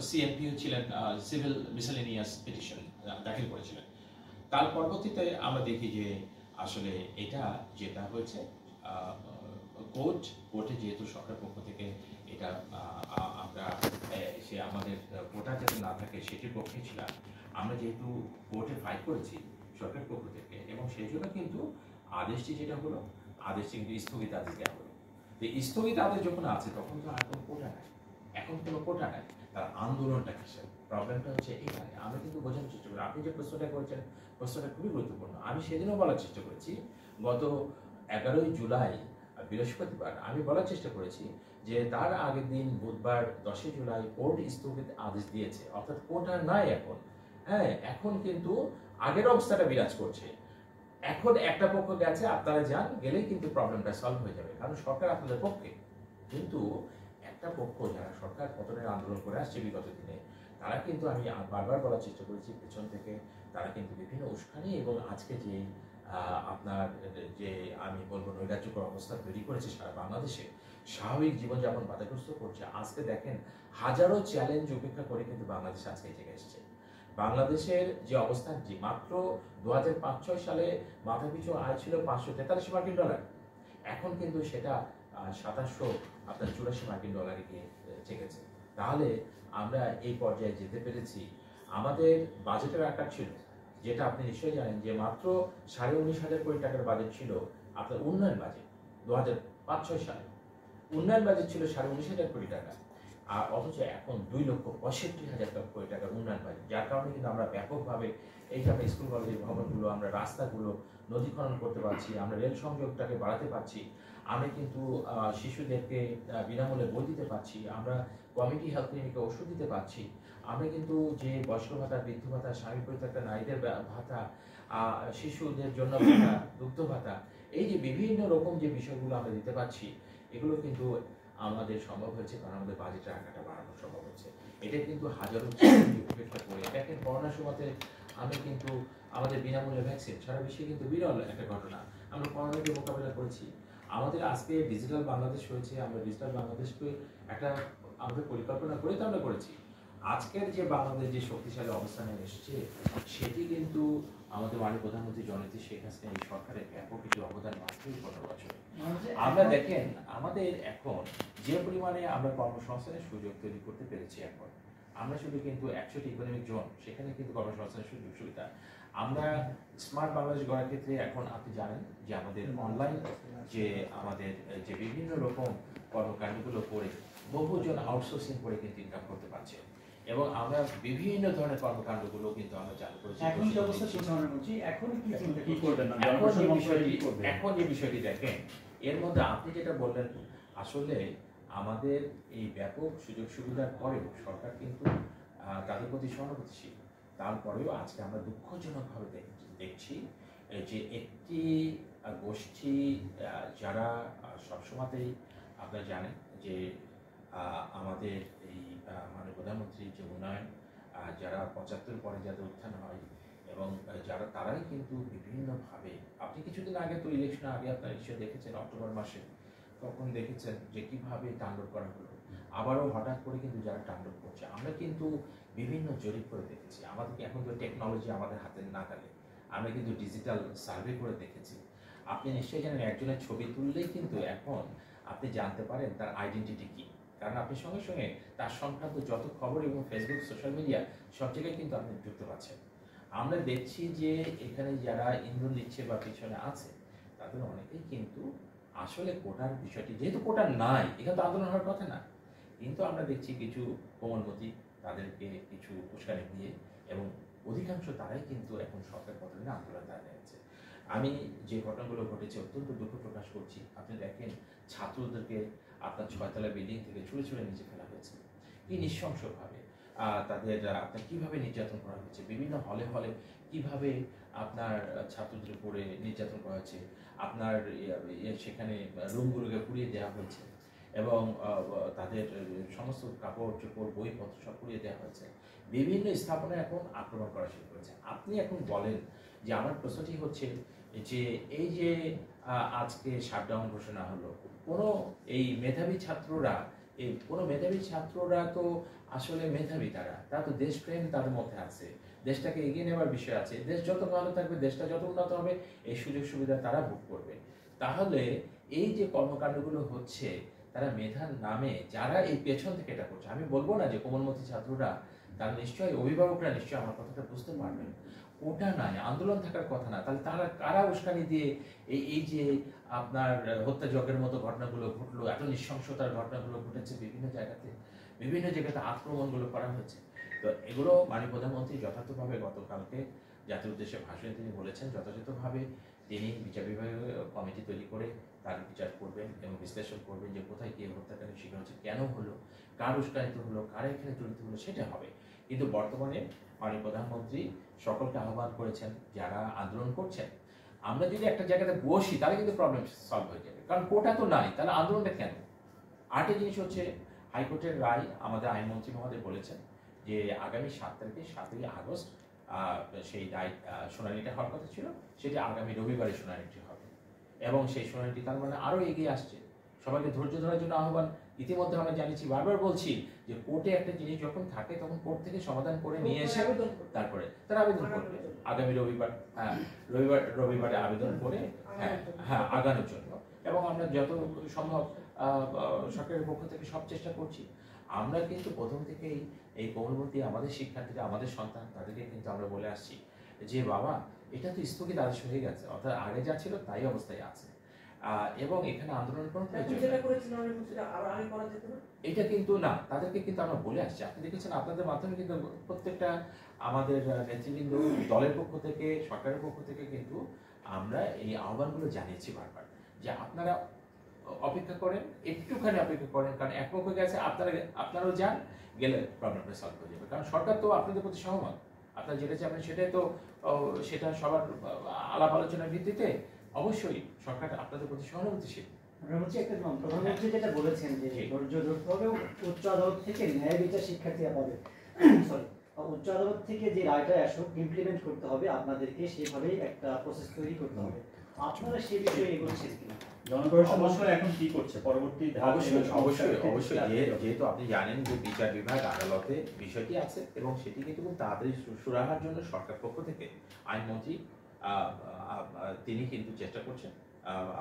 সিএমপিও ছিলেন, civil miscellaneous petition দাখিল করেছিলেন। তার পরবর্তীতে আমরা দেখি যে আসলে এটা যেটা হয়েছে কোর্টে যেহেতু সরকার পক্ষ থেকে এটা আমরা সে আমাদের কোটা যাতে না থাকে সেটির পক্ষে ছিলাম। আমরা যেহেতু কোর্টে ফাইট করেছি সরকার পক্ষ থেকে, এবং সেই জন্য কিন্তু আদেশটি যেটা হলো, আদেশটি কিন্তু স্থগিত আদেশ দেওয়া হলো। তো স্থগিত আদেশ যখন আছে তখন তো আর কোনো কোটা নাই, এখন কোনো কোটা নাই, তার আন্দোলনটা কিসের? প্রবলেমটা হচ্ছে এখানে। আমরা কিন্তু বোঝানোর চেষ্টা করি, আপনি যে প্রশ্নটা করেছেন প্রশ্নটা খুবই গুরুত্বপূর্ণ। আমি সেদিনও বলার চেষ্টা করেছি, গত 11ই জুলাই বৃহস্পতিবার আমি বলার চেষ্টা করেছি যে তার আগের দিন বুধবার 10ই জুলাই কোর্ট স্থগিত আদেশ দিয়েছে, অর্থাৎ কোর্ট আর নাই এখন। হ্যাঁ, এখন কিন্তু আগের অবস্থাটা বিরাজ করছে। এখন একটা পক্ষ গেছে, আপনারা যান, গেলেই কিন্তু প্রবলেমটা সলভ হয়ে যাবে, কারণ সরকার আপনাদের পক্ষে। কিন্তু একটা পক্ষ যারা সরকার পতনের আন্দোলন করে আসছে বিগত দিনে, তারা কিন্তু আমি বারবার বলার চেষ্টা করেছি পেছন থেকে তারা কিন্তু বিভিন্ন উস্কানি এবং আজকে যে আপনার যে আমি বলবো নৈরাজ্যকর অবস্থা তৈরি করেছে সারা বাংলাদেশে, স্বাভাবিক জীবনযাপন বাধাগ্রস্ত করছে। আজকে দেখেন হাজারো চ্যালেঞ্জ উপেক্ষা করে কিন্তু বাংলাদেশ আজকে এই জায়গায় এসেছে। বাংলাদেশের যে অবস্থান, যে মাত্র 2005-06 সালে মাথাপিছু আয় ছিল $543, এখন কিন্তু সেটা 2784 মার্কিন ডলারে গিয়ে ঠেকেছে। তাহলে আমরা এই পর্যায়ে যেতে পেরেছি। আমাদের বাজেটের আকার ছিল, যেটা আপনি নিশ্চয়ই জানেন, যে মাত্র 19,500 কোটি টাকার বাজেট ছিল আপনার উন্নয়ন বাজেট। 2005-06 সালে উন্নয়ন বাজেট ছিল 19,500 কোটি টাকা, আর অথচ এখন 2,65,000 কোটি টাকার উন্নয়ন বাজেট, যার কারণে কিন্তু আমরা ব্যাপকভাবে এইভাবে স্কুল কলেজের ভবনগুলো, আমরা রাস্তাগুলো নদী খনন করতে পারছি, আমরা রেল সংযোগটাকে বাড়াতে পারছি, আমরা কিন্তু শিশুদেরকে বিনামূল্যে বই দিতে পারছি, আমরা কমিউনিটি হেলথ ক্লিনিকে ওষুধ দিতে পারছি, আমরা কিন্তু যে বয়স্ক ভাতা, বৃদ্ধ ভাতা, স্বামী পরিত্যক্তা নারীদের ভাতা, শিশুদের জন্য ভাতা, দুগ্ধ ভাতা, এই যে বিভিন্ন রকম যে বিষয়গুলো আমরা দিতে পারছি, এগুলো কিন্তু আমাদের সম্ভব হয়েছে কারণ আমাদের বাজেটের আকারটা বাড়ানো সম্ভব হচ্ছে। এটা কিন্তু হাজারো উপেক্ষা করে দেখেন, করোনার সময়তে আমি কিন্তু আমাদের বিনামূল্যে ভ্যাকসিন সারা বিশ্বে কিন্তু বিরল একটা ঘটনা, আমরা করোনাকে মোকাবিলা করেছি। আমাদের আজকে ডিজিটাল বাংলাদেশ হয়েছে, আমরা ডিজিটাল বাংলাদেশকে একটা আমাদের পরিকল্পনা করে তো আমরা করেছি। আজকের যে বাংলাদেশ যে শক্তিশালী অবস্থানে এসেছে, সেটি কিন্তু আমাদের মাননীয় প্রধানমন্ত্রী জননেত্রী শেখ হাসিনা এই সরকারের ব্যাপক কিছু অবদান মাত্রই 15 বছরে। আমরা দেখেন আমাদের এখন যে পরিমাণে আমরা কর্মসংস্থানের সুযোগ তৈরি করতে পেরেছি, এখন আমরা শুধু কিন্তু 100টি ইকোনমিক জোন, সেখানে কিন্তু কর্মসংস্থানের সুযোগ সুবিধা। আমরা স্মার্ট বাংলাদেশ গড়ার ক্ষেত্রে এখন আপনি জানেন যে আমাদের অনলাইন যে আমাদের যে বিভিন্ন রকম কর্মকাণ্ডগুলো করে বহুজন আউটসোর্সিং করে কিন্তু ইনকাম করতে পারছে, এবং আমরা বিভিন্ন ধরনের কর্মকাণ্ডগুলো কিন্তু আমরা চালু করেছি। এখন যে অবস্থা এখন কি করবেন, এখন যে বিষয়টি দেখেন, এর মধ্যে আপনি যেটা বললেন, আসলে আমাদের এই ব্যাপক সুযোগ সুবিধার পরেও সরকার কিন্তু তাদের প্রতি সহানুভূতিশীল। তারপরেও আজকে আমরা দুঃখজনকভাবে দেখছি যে একটি গোষ্ঠী যারা সবসময়তেই আপনারা জানেন যে আমাদের এই মাননীয় প্রধানমন্ত্রীর যে উন্নয়ন, যারা 75 পরে যাদের উত্থান হয়, এবং যারা তারাই কিন্তু বিভিন্নভাবে, আপনি কিছুদিন আগে তো ইলেকশন আগে আপনারা নিশ্চয়ই দেখেছেন অক্টোবর মাসে, তখন দেখেছেন যে কিভাবে তাণ্ডব করা হলো। আবারও হঠাৎ করে কিন্তু যারা তাণ্ডব করছে, আমরা কিন্তু বিভিন্ন জরিপ করে দেখেছি। আমাদেরকে এখন তো টেকনোলজি আমাদের হাতে নাগালে, আমরা কিন্তু ডিজিটাল সার্ভে করে দেখেছি। আপনি নিশ্চয়ই জানেন একজনের ছবি তুললেই কিন্তু এখন আপনি জানতে পারেন তার আইডেন্টিটি কী, কারণ আপনি সঙ্গে সঙ্গে তার সংক্রান্ত যত খবর এবং ফেসবুক, সোশ্যাল মিডিয়া সব জায়গায় কিন্তু আপনি ঢুকতে পারছেন। আমরা দেখছি যে এখানে যারা ইন্ধন দিচ্ছে বা পিছনে আছে, তাদের অনেকেই কিন্তু আসলে কোটার বিষয়টি, যেহেতু কোটা নাই, এখানে তো আন্দোলন হওয়ার কথা না, কিন্তু আমরা দেখছি কিছু কোমলমতি তাদেরকে কিছু উস্কানি দিয়ে, এবং অধিকাংশ তারাই কিন্তু এখন সরকার পতনে আন্দোলন দাঁড়িয়েছে। আমি যে ঘটনাগুলো ঘটেছে অত্যন্ত দুঃখ প্রকাশ করছি। আপনি দেখেন ছাত্রদেরকে আপনার 6তলা বিল্ডিং থেকে ছুঁড়ে ছুঁড়ে নিচে ফেলা হয়েছে, কি নৃশংসভাবে তাদের আপনার কীভাবে নির্যাতন করা হয়েছে, বিভিন্ন হলে হলে কীভাবে আপনার ছাত্রদের উপরে নির্যাতন করা হয়েছে, আপনার সেখানে রুমগুলোকে পুড়িয়ে দেওয়া হয়েছে, এবং তাদের সমস্ত কাপড় চোপড় বইপত্র সব পুড়িয়ে দেওয়া হয়েছে। বিভিন্ন স্থাপনায় এখন আক্রমণ করা শুরু করেছে। আপনি এখন বলেন যে, আমার প্রশ্নটি হচ্ছে যে এই যে আজকে শাটডাউন ঘোষণা হলো, কোনো এই মেধাবী ছাত্ররা এই কোনো মেধাবী ছাত্ররা তো আসলে মেধাবী, তারা তো দেশপ্রেম তাদের মধ্যে আছে, দেশটাকে এগিয়ে নেওয়ার বিষয় আছে, দেশ যত ভালো থাকবে, দেশটা যত উন্নত হবে, এই সুযোগ সুবিধা তারা ভোগ করবে। তাহলে এই যে কর্মকাণ্ডগুলো হচ্ছে, তারা মেধার নামে যারা এই পেছন থেকে এটা করছে, আমি বলবো না যে কোমলমতি ছাত্ররা, তারা নিশ্চয়ই, অভিভাবকরা নিশ্চয়ই আমার কথাটা বুঝতে পারবেন, ওটা নয়, আন্দোলন থাকার কথা না, তাহলে তারা কারা উস্কানি দিয়ে এই যে আপনার হত্যাযজ্ঞের মতো ঘটনাগুলো ঘটলো, এত নৃশংসতার ঘটনাগুলো ঘটেছে বিভিন্ন জায়গাতে, বিভিন্ন জায়গাতে আক্রমণগুলো করা হয়েছে। তো এগুলো মাননীয় প্রধানমন্ত্রী যথার্থভাবে গতকালকে জাতির উদ্দেশ্যে ভাষণে তিনি বলেছেন, যথাযথভাবে তিনি বিচার বিভাগীয় কমিটি তৈরি করে তার বিচার করবেন এবং বিশ্লেষণ করবেন যে কোথায় কি হত্যাকাণ্ডের শিকার হচ্ছে, কেন হলো, কার উস্কানিত হলো, কারা এখানে জড়িত হলো, সেটা হবে। কিন্তু বর্তমানে মাননীয় প্রধানমন্ত্রী সকলকে আহ্বান করেছেন যারা আন্দোলন করছেন, আমরা যদি একটা জায়গাতে বসি তাহলে কিন্তু প্রবলেম সলভ হয়ে যাবে, কারণ কোটা তো নাই, তাহলে আন্দোলনটা কেন? আরেকটা জিনিস হচ্ছে, হাইকোর্টের রায় আমাদের আইনমন্ত্রী মহোদয় বলেছেন যে আগামী 7 তারিখে 7ই আগস্ট সেই রায় শুনানিটা হওয়ার কথা ছিল, সেটা আগামী রবিবারে শুনানিটি হবে এবং সেই শুনানিটি তার মানে আরও এগিয়ে আসছে। সবাইকে ধৈর্য ধরার জন্য আহ্বান। ইতিমধ্যে আমরা জানিয়েছি, বারবার বলছি যে কোর্টে একটা জিনিস যখন থাকে তখন কোর্ট থেকে সমাধান করে নিয়ে এসে তারপরে তারা আবেদন করবে আগামী রবিবার, রবিবারে আবেদন করে আগানোর জন্য, এবং আমরা যত সম্ভব সরকারের পক্ষ থেকে সব চেষ্টা করছি। আমরা কিন্তু প্রথম থেকেই এই কোমলমতি আমাদের শিক্ষার্থীরা, আমাদের সন্তান, তাদেরকে কিন্তু আমরা বলে আসছি যে বাবা, এটা তো স্থগিত আদেশ হয়ে গেছে, অর্থাৎ আগে যা ছিল তাই অবস্থায় আছে, এবং এখানে আন্দোলন কোনো প্রয়োজন এটা কিন্তু না, তাদেরকে কিন্তু আমরা বলে আসছি। আপনি দেখেছেন আপনাদের মাধ্যমে কিন্তু প্রত্যেকটা আমাদের নেতৃবৃন্দ, দলের পক্ষ থেকে, সরকারের পক্ষ থেকে কিন্তু আমরা এই আহ্বানগুলো জানিয়েছি বারবার যে আপনারা অপেক্ষা করেন, একটুখানি অপেক্ষা করেন, কারণ এক পক্ষ গেছে, আপনারাও যান, গেলে প্রবলেমটা সলভ হয়ে যাবে, কারণ সরকার তো আপনাদের প্রতি সহমত, আপনারা যেটা চাবেন সেটাই তো, সেটা সবার আলাপ আলোচনার ভিত্তিতে অবশ্যই সরকার আপনাদের প্রতি সহানুভূতিশীল। প্রধানমন্ত্রী যেটা বলেছেন যে ধৈর্য ধরতে হবে, উচ্চ আদালত থেকে ন্যায় বিচার শিক্ষার্থীরা পাবে, সরি, উচ্চ আদালত থেকে যে রায়টা আসুক ইমপ্লিমেন্ট করতে হবে, আপনাদেরকে সেভাবেই একটা প্রসেস তৈরি করতে হবে। আপনারা সেই বিষয়ে এগোচ্ছেন কিনা? অবশ্যই এখন কি করছে পরবর্তী অবশ্যই যেহেতু আপনি জানেন যে বিচার বিভাগ আদালতে বিষয়টি আছে এবং সেটি কিন্তু খুব তাড়াতাড়ি সুরাহার জন্য সরকার পক্ষ থেকে আইনমন্ত্রী তিনি কিন্তু চেষ্টা করছেন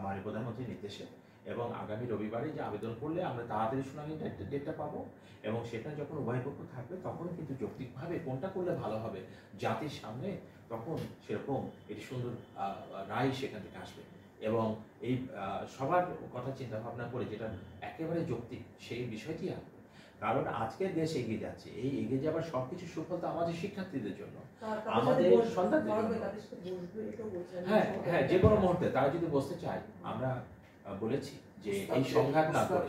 মাননীয় প্রধানমন্ত্রীর নির্দেশে, এবং আগামী রবিবারে যে আবেদন করলে আমরা তাড়াতাড়ি শুনানির একটা ডেটটা পাবো, এবং সেটা যখন উভয় পক্ষ থাকবে তখন কিন্তু যৌক্তিকভাবে কোনটা করলে ভালো হবে জাতির সামনে, তখন সেরকম একটি সুন্দর রায় সেখান থেকে আসবে, এবং এই সবার কথা চিন্তা ভাবনা করে যেটা একেবারে যৌক্তিক সেই বিষয়টি আসবে। কারণ আজকের দেশ এগিয়ে যাচ্ছে, এই এগিয়ে যাবার সবকিছু সুফল তো আমাদের শিক্ষার্থীদের জন্য, আমাদের সন্তানদের জন্য। হ্যাঁ, যে কোনো মুহূর্তে তারা যদি বসতে চায়, আমরা বলেছি যে এই সংঘাত না করে,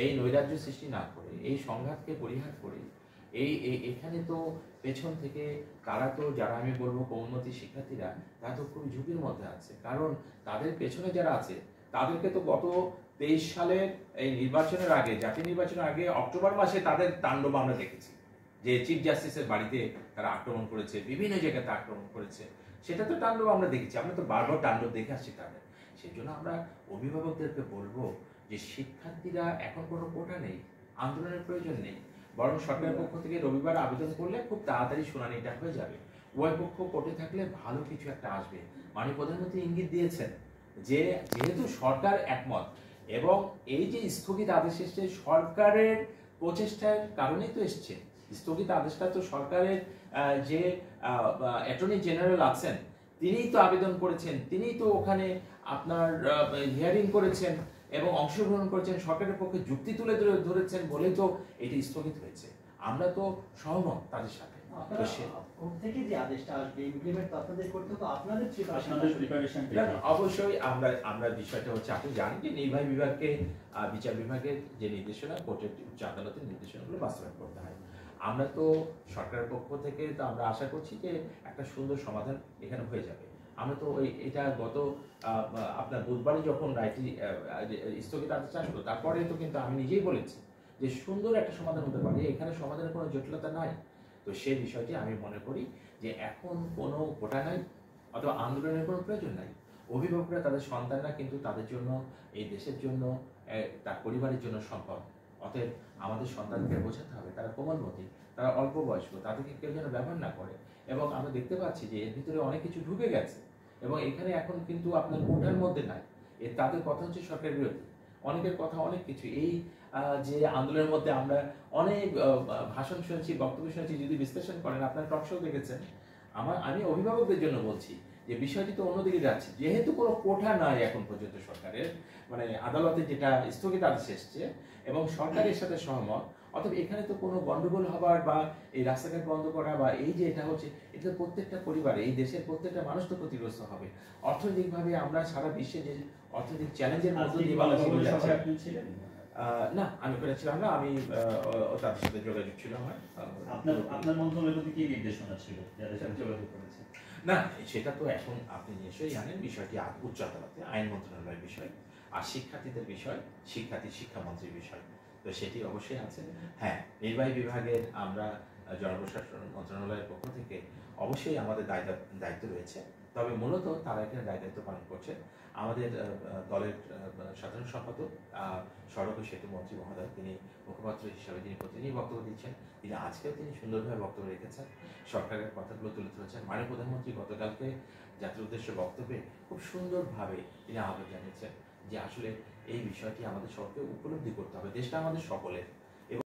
এই নৈরাজ্য সৃষ্টি না করে, এই সংঘাতকে পরিহার করে, এখানে তো পেছন থেকে তারা তো, যারা আমি বলবো কোমলমতি শিক্ষার্থীরা, তারা তো খুব ঝুঁকির মধ্যে আছে, কারণ তাদের পেছনে যারা আছে তাদেরকে তো গত 23 সালের এই নির্বাচনের আগে, জাতীয় নির্বাচনের আগে অক্টোবর মাসে তাদের তাণ্ডব আমরা দেখেছি, যে চিফ জাস্টিসের বাড়িতে তারা আক্রমণ করেছে, বিভিন্ন জায়গাতে আক্রমণ করেছে, সেটা তো তাণ্ডব আমরা দেখেছি, আমরা তো বারবার তাণ্ডব দেখে আসছি তাদের। সেই জন্য আমরা অভিভাবকদেরকে বলবো যে শিক্ষার্থীরা এখন কোনো কোটা নেই, আন্দোলনের প্রয়োজন নেই, বরং সরকারের পক্ষ থেকে রবিবার আবেদন করলে খুব তাড়াতাড়ি শুনানিটা হয়ে যাবে, উভয় পক্ষ কোর্টে থাকলে ভালো কিছু একটা আসবে। মাননীয় প্রধানমন্ত্রী ইঙ্গিত দিয়েছেন যে যেহেতু সরকার একমত, এবং এই যে স্থগিত আদেশ এসছে সরকারের প্রচেষ্টার কারণেই তো এসছে, স্থগিত আদেশটা তো সরকারের যে অ্যাটর্নি জেনারেল আছেন তিনিই তো আবেদন করেছেন, তিনিই তো ওখানে আপনার হিয়ারিং করেছেন এবং অংশগ্রহণ করেছেন, সরকারের পক্ষে যুক্তি তুলে ধরেছেন বলেই তো এটি স্থগিত হয়েছে। আমরা তো সহমত তাদের সাথে। অবশ্যই আমরা বিষয়টা হচ্ছে, আপনি জানেন যে নির্বাহী বিভাগকে, বিচার বিভাগের যে নির্দেশনা, কোর্টের উচ্চ আদালতের নির্দেশনাগুলো বাস্তবায়ন করতে হয়। আমরা তো সরকারের পক্ষ থেকে তো আমরা আশা করছি যে একটা সুন্দর সমাধান এখানে হয়ে যাবে। আমরা তো এটা গত আপনার বুধবারই যখন রায়টি স্থগিত আদেশ আসলো, তারপরে তো কিন্তু আমি নিজেই বলেছি যে সুন্দর একটা সমাধান হতে পারে, এখানে সমাধানের কোনো জটিলতা নাই। তো সেই বিষয়টি আমি মনে করি যে এখন কোনো কোটা নাই অথবা আন্দোলনের কোনো প্রয়োজন নাই। অভিভাবকরা তাদের সন্তানরা কিন্তু তাদের জন্য, এই দেশের জন্য, তার পরিবারের জন্য সম্পদ, অতএব আমাদের সন্তানকে বোঝাতে হবে তারা কোমলমতি, তারা অল্প বয়স্ক, তাদেরকে কেউ যেন ব্যবহার না করে। এবং আমরা দেখতে পাচ্ছি যে এর ভিতরে অনেক কিছু ঢুকে গেছে এবং এখানে এখন কিন্তু আপনার কোঠার মধ্যে নাই। তাদের কথা হচ্ছে সরকার বিরোধী, অনেকের কথা অনেক কিছু। এই যে আন্দোলনের মধ্যে আমরা অনেক ভাষণ শুনেছি, বক্তব্য শুনেছি, যদি বিশ্লেষণ করেন আপনারা টক শো দেখেছেন। আমি অভিভাবকদের জন্য বলছি যে বিষয়টি তো অন্যদিকে যাচ্ছে, যেহেতু কোনো কোঠা নাই এখন পর্যন্ত সরকারের, মানে আদালতে যেটা স্থগিতাদেশ এসছে এবং সরকারের সাথে সহমত, অতএব এখানে তো কোনো গন্ডগোল হবার বা এই রাস্তাঘাট বন্ধ করা বা এই যে এটা হচ্ছে, এটা প্রত্যেকটা পরিবারে, এই দেশের প্রত্যেকটা মানুষ তো ক্ষতিগ্রস্ত হবে। অর্থনৈতিকভাবে আমরা সারা বিশ্বে যে অর্থনৈতিক চ্যালেঞ্জের মধ্যে দিয়ে বাংলাদেশ যাচ্ছে। আপনি ছিলেন? না, আমি ওখানে ছিলাম না, আমি তাদের সাথে যোগাযোগ ছিল আমার। আপনার মন্ত্রণালয়ের প্রতি কি নির্দেশনা ছিল যাদের সাথে যোগাযোগ করেছেন? না, সেটা তো এখন আপনি নিশ্চয়ই জানেন, বিষয়টি উচ্চ আদালতে আইন মন্ত্রণালয়ের বিষয়, আর শিক্ষার্থীদের বিষয় শিক্ষামন্ত্রীর বিষয়, তো সেটি অবশ্যই আছে। হ্যাঁ, নির্বাহী বিভাগের আমরা জনপ্রশাসন মন্ত্রণালয়ের পক্ষ থেকে অবশ্যই আমাদের দায়িত্ব রয়েছে, তবে মূলত তারা এখানে দায়িত্ব পালন করছে। আমাদের দলের সাধারণ সম্পাদক সড়ক ও সেতু মন্ত্রী মহোদয়, তিনি মুখপাত্র হিসাবে যিনি প্রতিদিনই বক্তব্য দিচ্ছেন, তিনি সুন্দরভাবে বক্তব্য রেখেছেন, সরকারের কথাগুলো তুলে ধরেছেন। মাননীয় প্রধানমন্ত্রী গতকালকে জাতির উদ্দেশ্যে বক্তব্যে খুব সুন্দরভাবে তিনি আহ্বান জানিয়েছেন যে আসলে এই বিষয়টি আমাদের সবকে উপলব্ধি করতে হবে, দেশটা আমাদের সকলের।